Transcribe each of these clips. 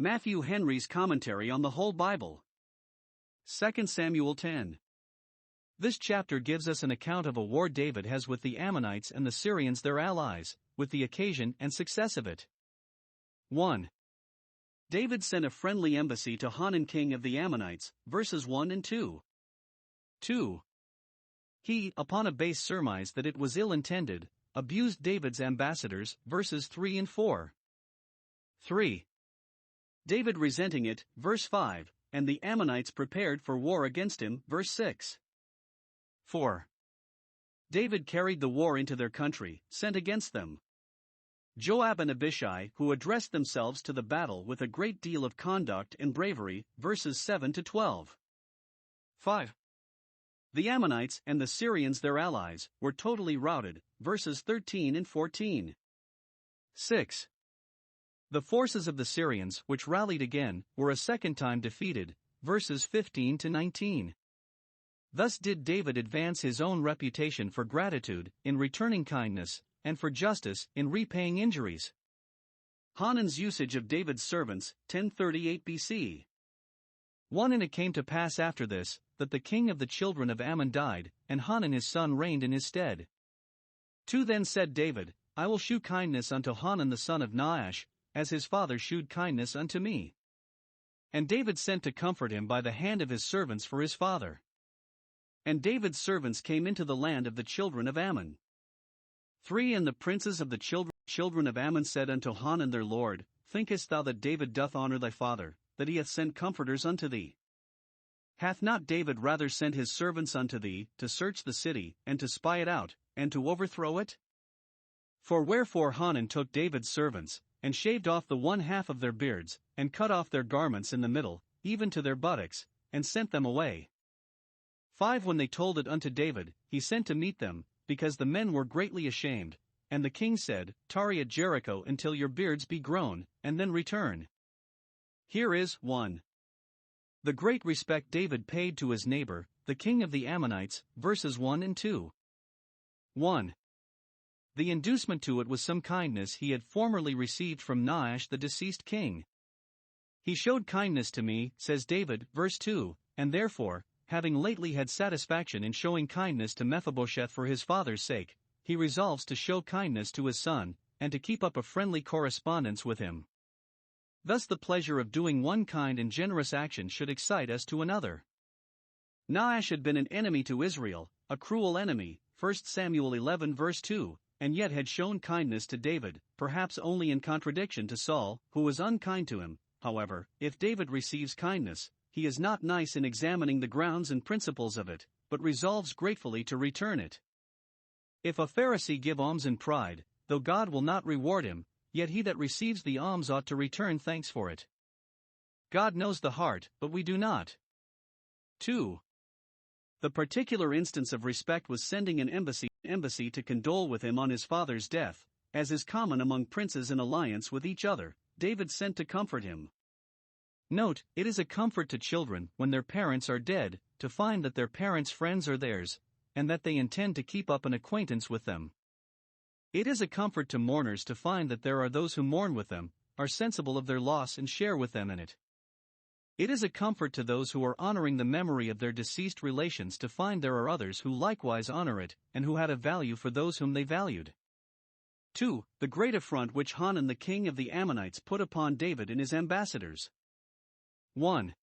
Matthew Henry's Commentary on the Whole Bible. 2 Samuel 10. This chapter gives us an account of a war David has with the Ammonites and the Syrians their allies, with the occasion and success of it. 1. David sent a friendly embassy to Hanun king of the Ammonites, verses 1 and 2. 2. He, upon a base surmise that it was ill-intended, abused David's ambassadors, verses 3 and 4. 3. David resenting it, verse 5, and the Ammonites prepared for war against him, verse 6. 4. David carried the war into their country, sent against them Joab and Abishai, who addressed themselves to the battle with a great deal of conduct and bravery, verses 7 to 12. 5. The Ammonites and the Syrians their allies, were totally routed, verses 13 and 14. 6. The forces of the Syrians, which rallied again, were a second time defeated, verses 15 to 19. Thus did David advance his own reputation for gratitude, in returning kindness, and for justice, in repaying injuries. Hanun's usage of David's servants, 1038 BC. 1. And it came to pass after this, that the king of the children of Ammon died, and Hanun his son reigned in his stead. 2. Then said David, I will shew kindness unto Hanun the son of Nahash, as his father shewed kindness unto me. And David sent to comfort him by the hand of his servants for his father. And David's servants came into the land of the children of Ammon. 3. And the princes of the children of Ammon said unto Hanun their lord, Thinkest thou that David doth honor thy father, that he hath sent comforters unto thee? Hath not David rather sent his servants unto thee, to search the city, and to spy it out, and to overthrow it? For wherefore Hanun took David's servants, and shaved off the one half of their beards, and cut off their garments in the middle, even to their buttocks, and sent them away. 5. When they told it unto David, he sent to meet them, because the men were greatly ashamed, and the king said, Tarry at Jericho until your beards be grown, and then return. Here is 1. The great respect David paid to his neighbor, the king of the Ammonites, verses 1 and 2. 1. The inducement to it was some kindness he had formerly received from Nahash the deceased king. He showed kindness to me, says David, verse 2, and therefore, having lately had satisfaction in showing kindness to Mephibosheth for his father's sake, he resolves to show kindness to his son, and to keep up a friendly correspondence with him. Thus the pleasure of doing one kind and generous action should excite us to another. Nahash had been an enemy to Israel, a cruel enemy, 1 Samuel 11 verse 2, and yet had shown kindness to David, perhaps only in contradiction to Saul, who was unkind to him. However, if David receives kindness, he is not nice in examining the grounds and principles of it, but resolves gratefully to return it. If a Pharisee give alms in pride, though God will not reward him, yet he that receives the alms ought to return thanks for it. God knows the heart, but we do not. 2. The particular instance of respect was sending an embassy to condole with him on his father's death, as is common among princes in alliance with each other. David sent to comfort him. Note, it is a comfort to children, when their parents are dead, to find that their parents' friends are theirs, and that they intend to keep up an acquaintance with them. It is a comfort to mourners to find that there are those who mourn with them, are sensible of their loss and share with them in it. It is a comfort to those who are honoring the memory of their deceased relations to find there are others who likewise honor it, and who had a value for those whom they valued. 2. The great affront which Hanun the king of the Ammonites put upon David and his ambassadors. 1.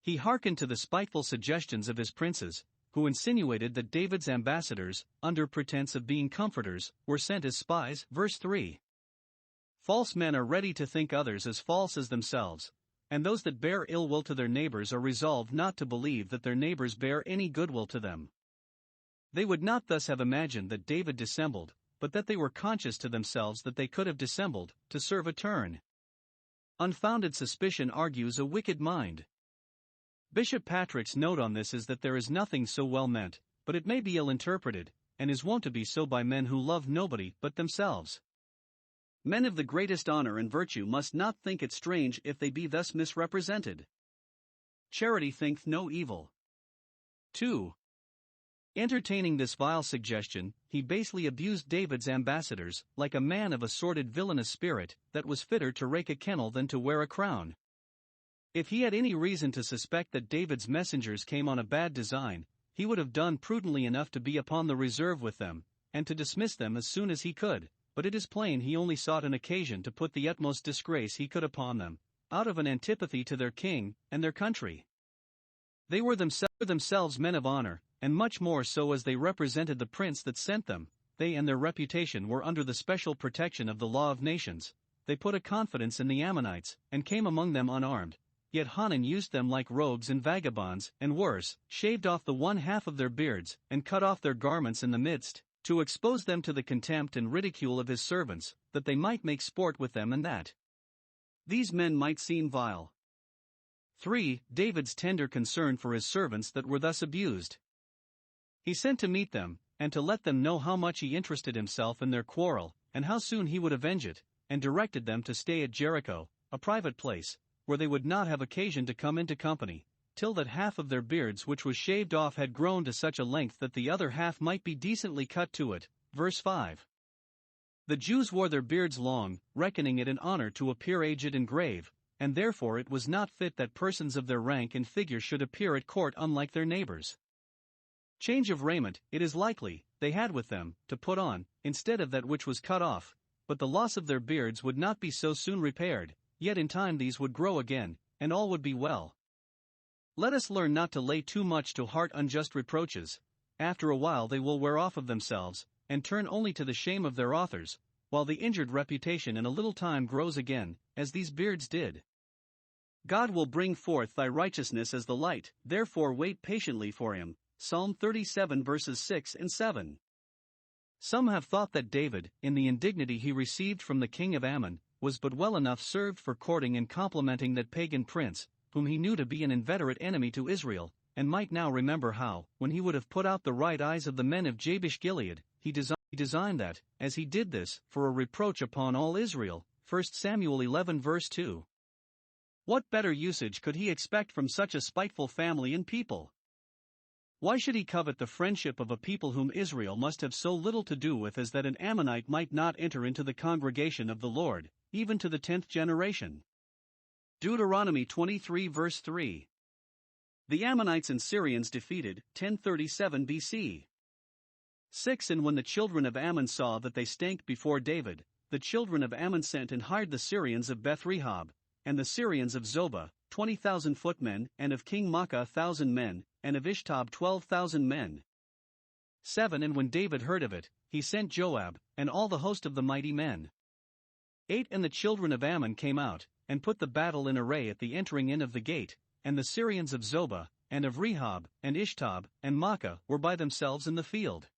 He hearkened to the spiteful suggestions of his princes, who insinuated that David's ambassadors, under pretense of being comforters, were sent as spies, verse 3. False men are ready to think others as false as themselves, and those that bear ill will to their neighbors are resolved not to believe that their neighbors bear any goodwill to them. They would not thus have imagined that David dissembled, but that they were conscious to themselves that they could have dissembled, to serve a turn. Unfounded suspicion argues a wicked mind. Bishop Patrick's note on this is that there is nothing so well meant, but it may be ill interpreted, and is wont to be so by men who love nobody but themselves. Men of the greatest honor and virtue must not think it strange if they be thus misrepresented. Charity thinketh no evil. 2. Entertaining this vile suggestion, he basely abused David's ambassadors, like a man of a sordid villainous spirit, that was fitter to rake a kennel than to wear a crown. If he had any reason to suspect that David's messengers came on a bad design, he would have done prudently enough to be upon the reserve with them, and to dismiss them as soon as he could, but it is plain he only sought an occasion to put the utmost disgrace he could upon them, out of an antipathy to their king and their country. They were themselves men of honor, and much more so as they represented the prince that sent them. They and their reputation were under the special protection of the law of nations. They put a confidence in the Ammonites, and came among them unarmed. Yet Hanan used them like rogues and vagabonds, and worse, shaved off the one half of their beards, and cut off their garments in the midst, to expose them to the contempt and ridicule of his servants, that they might make sport with them and that these men might seem vile. 3. David's tender concern for his servants that were thus abused. He sent to meet them, and to let them know how much he interested himself in their quarrel, and how soon he would avenge it, and directed them to stay at Jericho, a private place, where they would not have occasion to come into company, till that half of their beards which was shaved off had grown to such a length that the other half might be decently cut to it. Verse 5. The Jews wore their beards long, reckoning it an honor to appear aged and grave, and therefore it was not fit that persons of their rank and figure should appear at court unlike their neighbors. Change of raiment, it is likely, they had with them, to put on, instead of that which was cut off, but the loss of their beards would not be so soon repaired, yet in time these would grow again, and all would be well. Let us learn not to lay too much to heart unjust reproaches. After a while they will wear off of themselves, and turn only to the shame of their authors, while the injured reputation in a little time grows again, as these beards did. God will bring forth thy righteousness as the light, therefore wait patiently for him. Psalm 37 verses 6 and 7. Some have thought that David, in the indignity he received from the king of Ammon, was but well enough served for courting and complimenting that pagan prince, whom he knew to be an inveterate enemy to Israel, and might now remember how, when he would have put out the right eyes of the men of Jabesh-Gilead, he designed that, as he did this, for a reproach upon all Israel. 1 Samuel 11 verse 2. What better usage could he expect from such a spiteful family and people? Why should he covet the friendship of a people whom Israel must have so little to do with as that an Ammonite might not enter into the congregation of the Lord, even to the 10th generation? Deuteronomy 23 verse 3. The Ammonites and Syrians defeated, 1037 BC. 6. And when the children of Ammon saw that they stank before David, the children of Ammon sent and hired the Syrians of Beth-rehob, and the Syrians of Zobah, 20,000 footmen, and of King Maacah 1,000 men, and of Ishtob 12,000 men. 7. And when David heard of it, he sent Joab, and all the host of the mighty men. 8. And the children of Ammon came out, and put the battle in array at the entering in of the gate, and the Syrians of Zobah, and of Rehob, and Ishtob, and Maacah were by themselves in the field.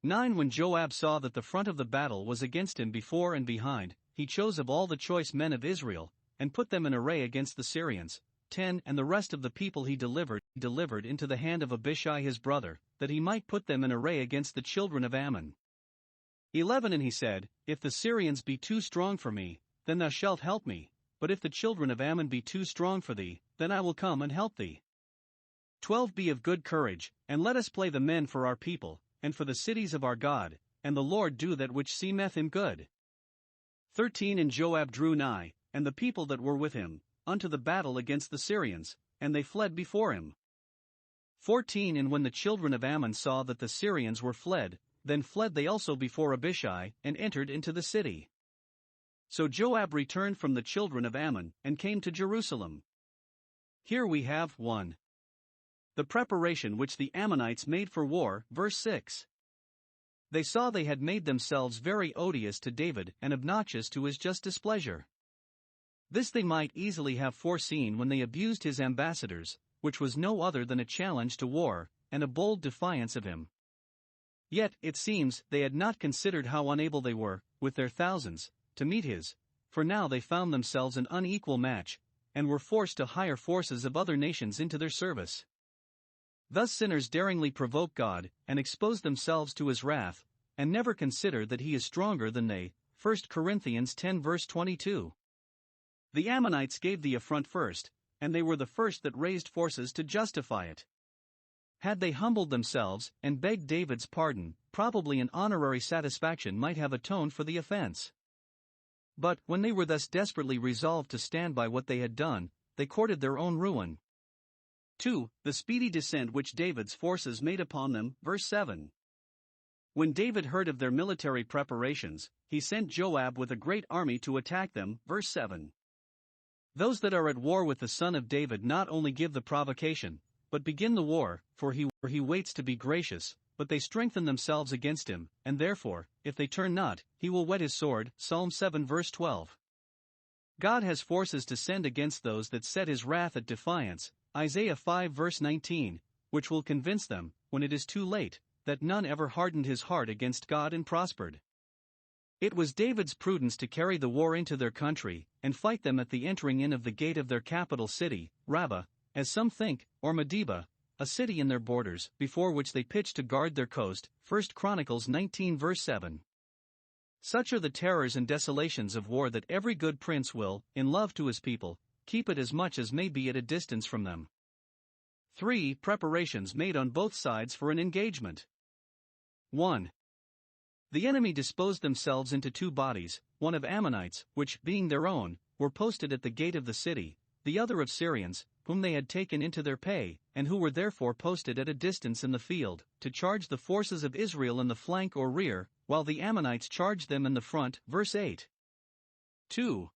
9. When Joab saw that the front of the battle was against him before and behind, he chose of all the choice men of Israel, and put them in array against the Syrians. 10. And the rest of the people he delivered into the hand of Abishai his brother, that he might put them in array against the children of Ammon. 11. And he said, If the Syrians be too strong for me, then thou shalt help me, but if the children of Ammon be too strong for thee, then I will come and help thee. 12. Be of good courage, and let us play the men for our people, and for the cities of our God, and the Lord do that which seemeth him good. 13. And Joab drew nigh, and the people that were with him, unto the battle against the Syrians, and they fled before him. 14. And when the children of Ammon saw that the Syrians were fled, then fled they also before Abishai, and entered into the city. So Joab returned from the children of Ammon, and came to Jerusalem. Here we have 1. The preparation which the Ammonites made for war, verse 6. They saw they had made themselves very odious to David and obnoxious to his just displeasure. This they might easily have foreseen when they abused his ambassadors, which was no other than a challenge to war, and a bold defiance of him. Yet, it seems, they had not considered how unable they were, with their thousands, to meet his, for now they found themselves an unequal match, and were forced to hire forces of other nations into their service. Thus sinners daringly provoke God, and expose themselves to his wrath, and never consider that he is stronger than they. 1 Corinthians 10 verse 22. The Ammonites gave the affront first, and they were the first that raised forces to justify it. Had they humbled themselves and begged David's pardon, probably an honorary satisfaction might have atoned for the offense. But, when they were thus desperately resolved to stand by what they had done, they courted their own ruin. 2. The speedy descent which David's forces made upon them, verse 7. When David heard of their military preparations, he sent Joab with a great army to attack them, verse 7. Those that are at war with the son of David not only give the provocation, but begin the war, for he waits to be gracious, but they strengthen themselves against him, and therefore, if they turn not, he will whet his sword, Psalm 7 verse 12. God has forces to send against those that set his wrath at defiance, Isaiah 5 verse 19, which will convince them, when it is too late, that none ever hardened his heart against God and prospered. It was David's prudence to carry the war into their country, and fight them at the entering in of the gate of their capital city, Rabbah, as some think, or Medeba, a city in their borders, before which they pitched to guard their coast, 1 Chronicles 19 verse 7. Such are the terrors and desolations of war that every good prince will, in love to his people, keep it as much as may be at a distance from them. 3. Preparations made on both sides for an engagement. 1. The enemy disposed themselves into two bodies, one of Ammonites, which, being their own, were posted at the gate of the city, the other of Syrians, whom they had taken into their pay, and who were therefore posted at a distance in the field, to charge the forces of Israel in the flank or rear, while the Ammonites charged them in the front, verse 8. 2.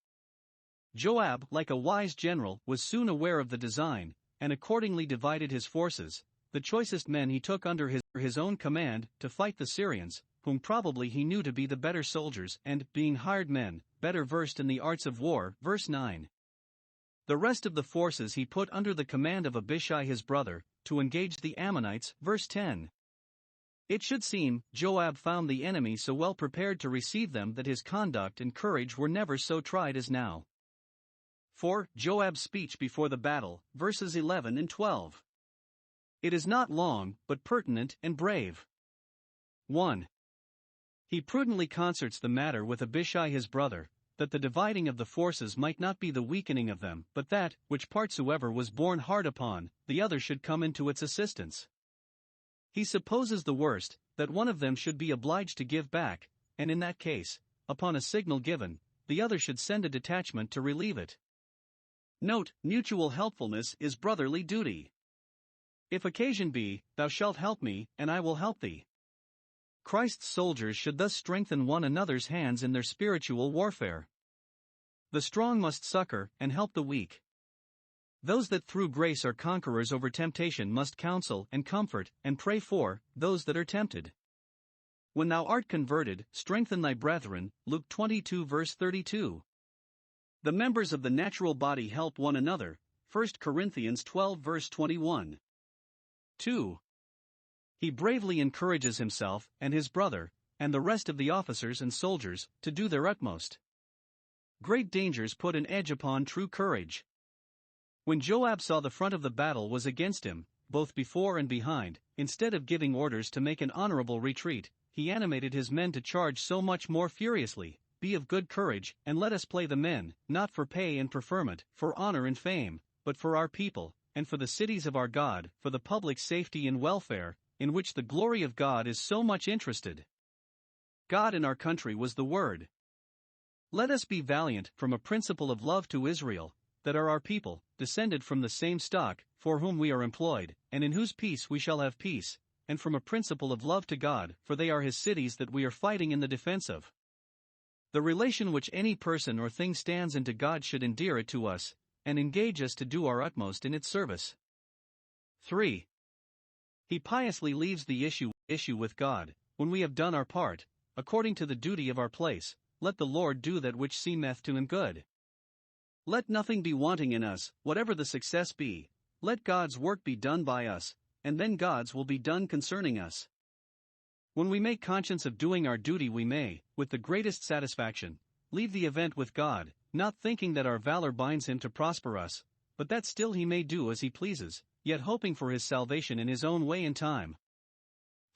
Joab, like a wise general, was soon aware of the design, and accordingly divided his forces, the choicest men he took under his own command, to fight the Syrians, whom probably he knew to be the better soldiers and, being hired men, better versed in the arts of war, verse 9. The rest of the forces he put under the command of Abishai his brother, to engage the Ammonites, verse 10. It should seem, Joab found the enemy so well prepared to receive them that his conduct and courage were never so tried as now. 4. Joab's speech before the battle, verses 11 and 12. It is not long, but pertinent and brave. 1. He prudently concerts the matter with Abishai his brother, that the dividing of the forces might not be the weakening of them, but that, which part soever was borne hard upon, the other should come into its assistance. He supposes the worst, that one of them should be obliged to give back, and in that case, upon a signal given, the other should send a detachment to relieve it. Note, mutual helpfulness is brotherly duty. If occasion be, thou shalt help me, and I will help thee. Christ's soldiers should thus strengthen one another's hands in their spiritual warfare. The strong must succor and help the weak. Those that through grace are conquerors over temptation must counsel and comfort and pray for those that are tempted. When thou art converted, strengthen thy brethren, Luke 22 verse 32. The members of the natural body help one another, 1 Corinthians 12 verse 21. 2. He bravely encourages himself and his brother, and the rest of the officers and soldiers, to do their utmost. Great dangers put an edge upon true courage. When Joab saw the front of the battle was against him, both before and behind, instead of giving orders to make an honorable retreat, he animated his men to charge so much more furiously. Be of good courage, and let us play the men, not for pay and preferment, for honor and fame, but for our people, and for the cities of our God, for the public safety and welfare, in which the glory of God is so much interested. God in our country was the word. Let us be valiant, from a principle of love to Israel, that are our people, descended from the same stock, for whom we are employed, and in whose peace we shall have peace, and from a principle of love to God, for they are his cities that we are fighting in the defense of. The relation which any person or thing stands into God should endear it to us, and engage us to do our utmost in its service. 3. He piously leaves the issue with God. When we have done our part, according to the duty of our place, let the Lord do that which seemeth to him good. Let nothing be wanting in us, whatever the success be. Let God's work be done by us, and then God's will be done concerning us. When we make conscience of doing our duty, we may, with the greatest satisfaction, leave the event with God, not thinking that our valor binds him to prosper us, but that still he may do as he pleases, yet hoping for his salvation in his own way and time.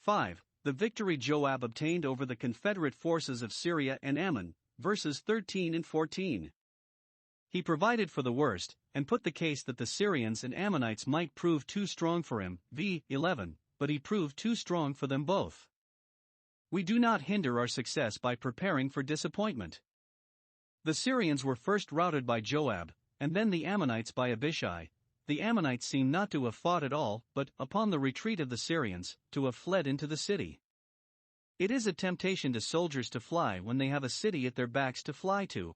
5. The victory Joab obtained over the Confederate forces of Syria and Ammon, verses 13 and 14. He provided for the worst, and put the case that the Syrians and Ammonites might prove too strong for him, v. 11, but he proved too strong for them both. We do not hinder our success by preparing for disappointment. The Syrians were first routed by Joab, and then the Ammonites by Abishai. The Ammonites seem not to have fought at all, but, upon the retreat of the Syrians, to have fled into the city. It is a temptation to soldiers to fly when they have a city at their backs to fly to.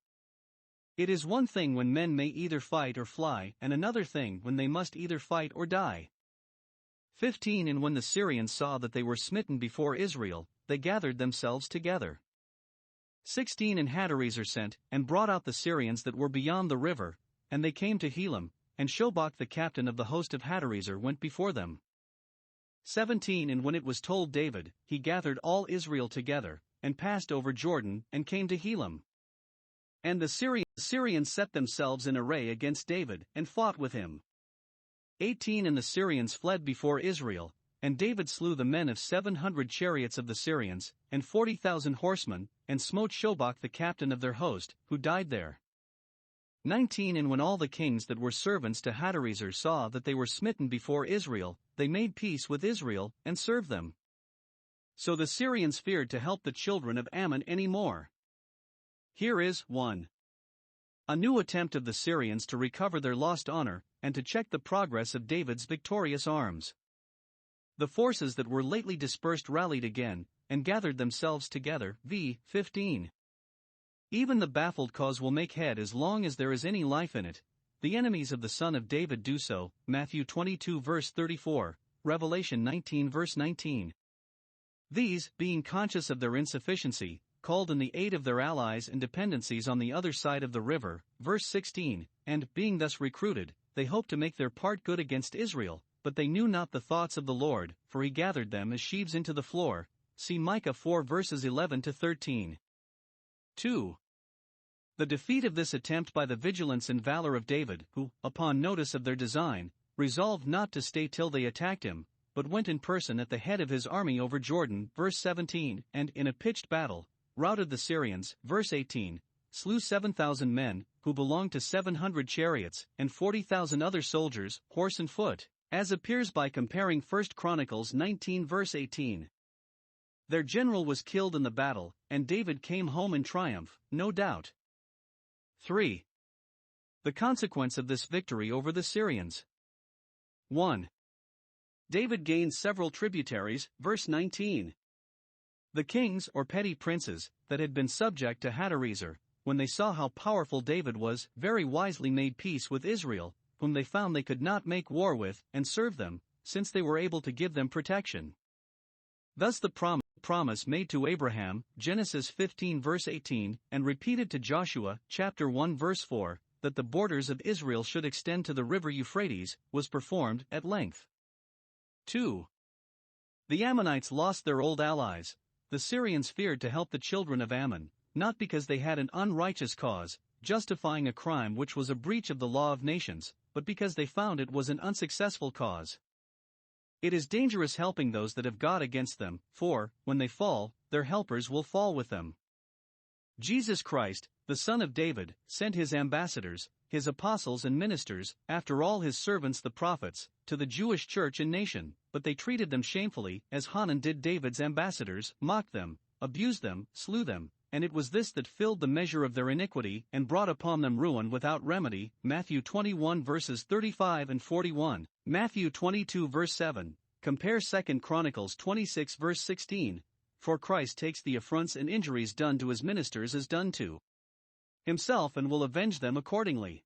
It is one thing when men may either fight or fly, and another thing when they must either fight or die. 15 And when the Syrians saw that they were smitten before Israel, they gathered themselves together. 16 And Hadarezer sent, and brought out the Syrians that were beyond the river, and they came to Helam, and Shobach the captain of the host of Hadarezer went before them. 17 And when it was told David, he gathered all Israel together, and passed over Jordan, and came to Helam. And the Syrians set themselves in array against David, and fought with him. 18 And the Syrians fled before Israel, and David slew the men of 700 chariots of the Syrians, and 40,000 horsemen, and smote Shobach the captain of their host, who died there. 19 And when all the kings that were servants to Hadarezer saw that they were smitten before Israel, they made peace with Israel, and served them. So the Syrians feared to help the children of Ammon any more. Here is 1. A new attempt of the Syrians to recover their lost honor, and to check the progress of David's victorious arms. The forces that were lately dispersed rallied again, and gathered themselves together, v. 15. Even the baffled cause will make head as long as there is any life in it. The enemies of the Son of David do so, Matthew 22 verse 34, Revelation 19 verse 19. These, being conscious of their insufficiency, called in the aid of their allies and dependencies on the other side of the river, verse 16, and, being thus recruited, they hoped to make their part good against Israel, but they knew not the thoughts of the Lord, for he gathered them as sheaves into the floor. See Micah 4 verses 11 to 13. 2. The defeat of this attempt by the vigilance and valor of David, who, upon notice of their design, resolved not to stay till they attacked him, but went in person at the head of his army over Jordan, verse 17, and, in a pitched battle, routed the Syrians, verse 18, slew 7,000 men, who belonged to 700 chariots, and 40,000 other soldiers, horse and foot, as appears by comparing 1 Chronicles 19 verse 18. Their general was killed in the battle, and David came home in triumph, no doubt. 3. The consequence of this victory over the Syrians. 1. David gained several tributaries, verse 19. The kings or petty princes, that had been subject to Hadarezer, when they saw how powerful David was, very wisely made peace with Israel, whom they found they could not make war with, and serve them, since they were able to give them protection. Thus the promise made to Abraham, Genesis 15 verse 18, and repeated to Joshua, chapter 1 verse 4, that the borders of Israel should extend to the river Euphrates, was performed at length. 2. The Ammonites lost their old allies. The Syrians feared to help the children of Ammon, not because they had an unrighteous cause, justifying a crime which was a breach of the law of nations, but because they found it was an unsuccessful cause. It is dangerous helping those that have God against them, for, when they fall, their helpers will fall with them. Jesus Christ, the Son of David, sent his ambassadors, his apostles and ministers, after all his servants the prophets, to the Jewish church and nation, but they treated them shamefully, as Hanan did David's ambassadors, mocked them, abused them, slew them, and it was this that filled the measure of their iniquity and brought upon them ruin without remedy. Matthew 21 verses 35 and 41, Matthew 22 verse 7, compare 2 Chronicles 26 verse 16, for Christ takes the affronts and injuries done to his ministers as done to himself and will avenge them accordingly.